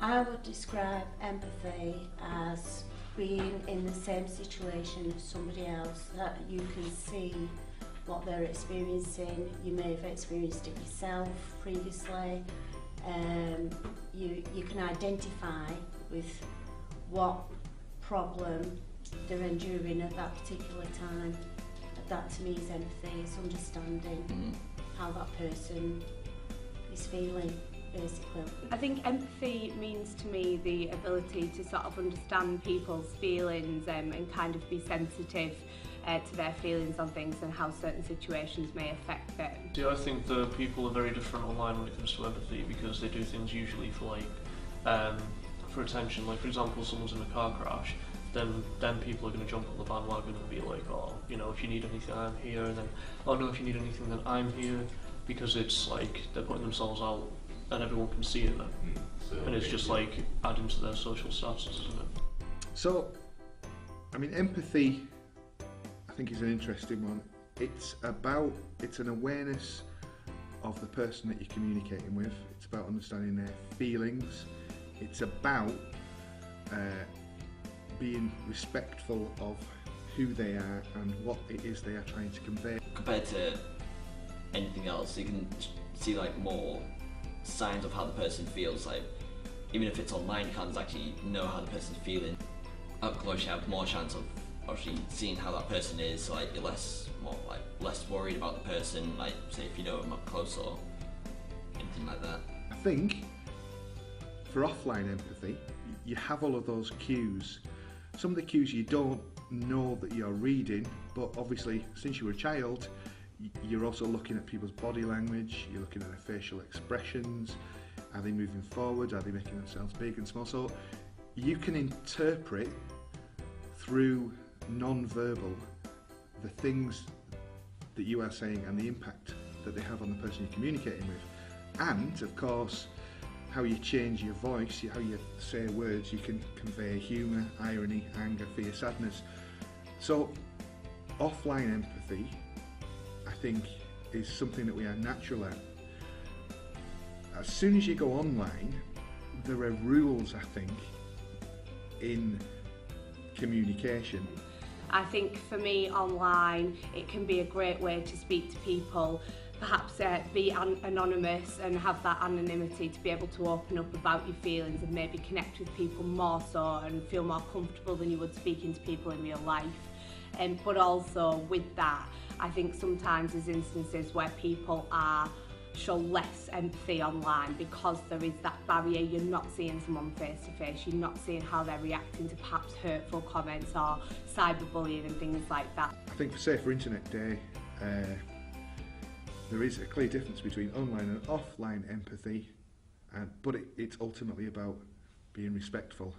I would describe empathy as being in the same situation as somebody else, that you can see what they're experiencing. You may have experienced it yourself previously. You can identify with what problem they're enduring at that particular time. That to me is empathy, it's understanding how that person is feeling, basically. I think empathy means to me the ability to sort of understand people's feelings and kind of be sensitive to their feelings on things and how certain situations may affect them. See, I think the people are very different online when it comes to empathy, because they do things usually for for attention. Like, for example, someone's in a car crash, then people are going to jump on the bandwagon and be like, oh, you know, if you need anything, I'm here, and then, oh no, if you need anything, then I'm here, because it's like they're putting themselves out and everyone can see it then. And it's just like adding to their social status, isn't it? So, I mean, empathy, I think, is an interesting one. It's an awareness of the person that you're communicating with. It's about understanding their feelings. It's about being respectful of who they are and what it is they are trying to convey. Compared to anything else, you can see like more signs of how the person feels. Like, even if it's online, you can't actually know how the person's feeling. Up close, you have more chance of actually seeing how that person is, so like you're less worried about the person, like say if you know them up close or anything like that. I think for offline empathy, you have all of those cues. Some of the cues you don't know that you're reading, but obviously since you were a child, you're also looking at people's body language, you're looking at their facial expressions. Are they moving forward? Are they making themselves big and small? So you can interpret through non-verbal the things that you are saying and the impact that they have on the person you're communicating with. And of course, how you change your voice, how you say words, you can convey humour, irony, anger, fear, sadness. So offline empathy, I think, is something that we are natural at. As soon as you go online, there are rules, I think, in communication. I think for me online it can be a great way to speak to people, perhaps be anonymous and have that anonymity to be able to open up about your feelings and maybe connect with people more so and feel more comfortable than you would speaking to people in real life. But also with that, I think sometimes there's instances where people show less empathy online because there is that barrier. You're not seeing someone face to face, you're not seeing how they're reacting to perhaps hurtful comments or cyberbullying and things like that. I think for Safer Internet Day, there is a clear difference between online and offline empathy, but it's ultimately about being respectful